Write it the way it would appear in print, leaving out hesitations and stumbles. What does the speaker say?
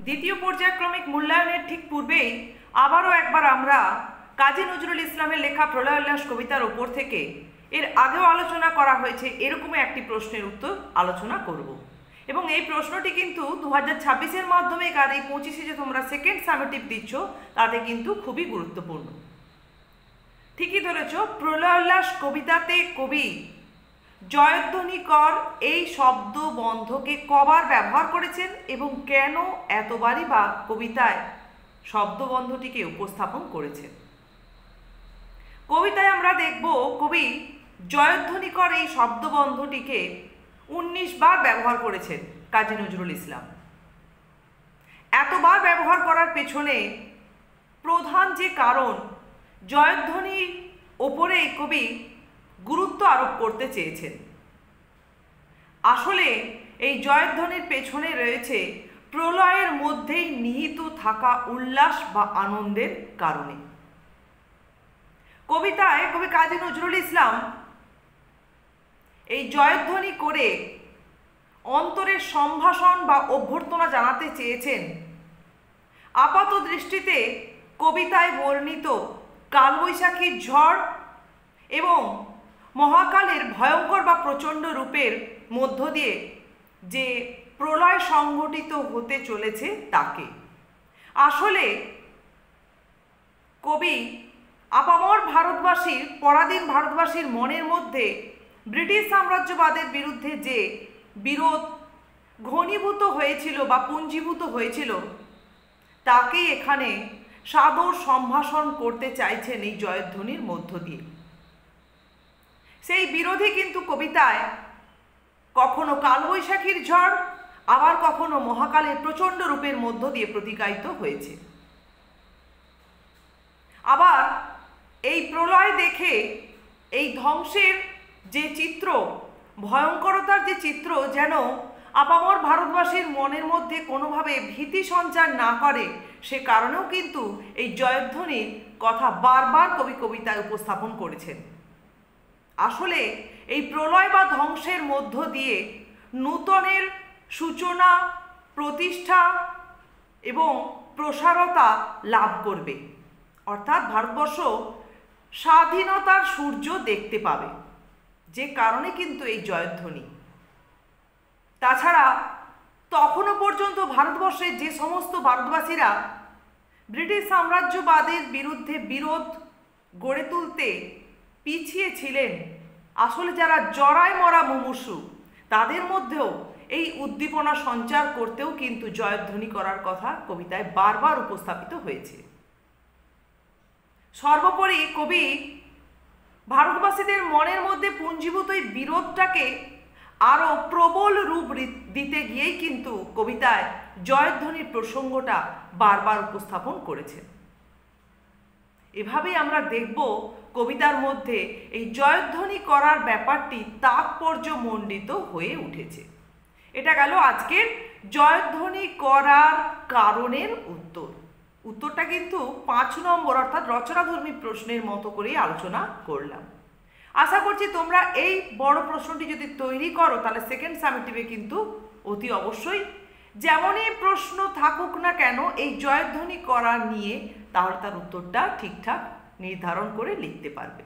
দ্বিতীয় পর্যায়ক্রমিক মূল্যায়নের ঠিক পূর্বেই আবারও একবার আমরা কাজী নজরুল ইসলামের লেখা প্রলয় উল্লাস কবিতার ওপর থেকে এর আগেও আলোচনা করা হয়েছে এরকমই একটি প্রশ্নের উত্তর আলোচনা করব। এবং এই প্রশ্নটি কিন্তু 2026-এর মাধ্যমিক আর এই 25-এ যে তোমরা সেকেন্ড সামেটিভ দিচ্ছ তাতে কিন্তু খুবই গুরুত্বপূর্ণ। ঠিকই ধরেছ, প্রলয় উল্লাস কবিতাতে কবি জয়ধ্বনিকর এই শব্দ বন্ধকে কবার ব্যবহার করেছেন এবং কেন এতবারই বা কবিতায় শব্দবন্ধটিকে উপস্থাপন করেছেন। কবিতায় আমরা দেখব কবি জয়ধ্বনিকর এই শব্দবন্ধটিকে 19 বার ব্যবহার করেছেন কাজী নজরুল ইসলাম। এতবার ব্যবহার করার পেছনে প্রধান যে কারণ, জয়ধ্বনির ওপরে কবি গুরুত্ব আরোপ করতে চেয়েছেন। আসলে এই জয়ধ্বনির পেছনে রয়েছে প্রলয়ের মধ্যেই নিহিত থাকা উল্লাস বা আনন্দের কারণে। কবিতায় কবি কাজী নজরুল ইসলাম এই জয়ধ্বনি করে অন্তরের সম্ভাষণ বা অভ্যর্থনা জানাতে চেয়েছেন। আপাত দৃষ্টিতে কবিতায় বর্ণিত কালবৈশাখীর ঝড় এবং মহাকালের ভয়ঙ্কর বা প্রচণ্ড রূপের মধ্য দিয়ে যে প্রলয় সংঘটিত হতে চলেছে তাকে। আসলে কবি আপামর ভারতবাসীর, পরাধীন ভারতবাসীর মনের মধ্যে ব্রিটিশ সাম্রাজ্যবাদের বিরুদ্ধে যে বিরোধ ঘনীভূত হয়েছিল বা পুঞ্জীভূত হয়েছিল তাকেই এখানে সাদর সম্ভাষণ করতে চাইছেন এই জয়ধ্বনির মধ্য দিয়ে। সেই বিরোধী কিন্তু কবিতায় কখনো কালবৈশাখীর ঝড়, আবার কখনো মহাকালের প্রচণ্ড রূপের মধ্য দিয়ে প্রতিকায়িত হয়েছে। আবার এই প্রলয় দেখে এই ধ্বংসের যে চিত্র, ভয়ঙ্করতার যে চিত্র যেন আপামর ভারতবাসীর মনের মধ্যে কোনোভাবে ভীতি সঞ্চার না করে, সে কারণেও কিন্তু এই জয়ধ্বনির কথা বারবার কবি কবিতায় উপস্থাপন করেছেন। আসলে এই প্রলয় বা ধ্বংসের মধ্য দিয়ে নূতনের সূচনা, প্রতিষ্ঠা এবং প্রসারতা লাভ করবে, অর্থাৎ ভারতবর্ষ স্বাধীনতার সূর্য দেখতে পাবে, যে কারণে কিন্তু এই জয়ধ্বনি। তাছাড়া তখনও পর্যন্ত ভারতবর্ষের যে সমস্ত ভারতবাসীরা ব্রিটিশ সাম্রাজ্যবাদের বিরুদ্ধে বিরোধ গড়ে তুলতে পিছিয়ে ছিলেন, আসলে যারা জরায় মরা মুমূর্ষু, তাদের মধ্যেও এই উদ্দীপনা সঞ্চার করতেও কিন্তু জয়ধ্বনি করার কথা কবিতায় বারবার উপস্থাপিত হয়েছে। সর্বোপরি কবি ভারতবাসীদের মনের মধ্যে পুঞ্জীভূত এই বিরোধটাকে আরও প্রবল রূপ দিতে গিয়েই কিন্তু কবিতায় জয়ধ্বনির প্রসঙ্গটা বারবার উপস্থাপন করেছেন। এভাবেই আমরা দেখব কবিতার মধ্যে এই জয়ধ্বনি করার ব্যাপারটি তাৎপর্যমণ্ডিত হয়ে উঠেছে। এটা গেল আজকের জয়ধ্বনি করার কারণের উত্তর। উত্তরটা কিন্তু 5 নম্বর অর্থাৎ রচনাধর্মী প্রশ্নের মতো করেই আলোচনা করলাম। আশা করছি তোমরা এই বড় প্রশ্নটি যদি তৈরি করো তাহলে সেকেন্ড সামেটিভে কিন্তু অতি অবশ্যই যেমনই প্রশ্ন থাকুক না কেন এই জয়ধ্বনি করা নিয়ে তাহলে তার উত্তরটা ঠিকঠাক নির্ধারণ করে লিখতে পারবে।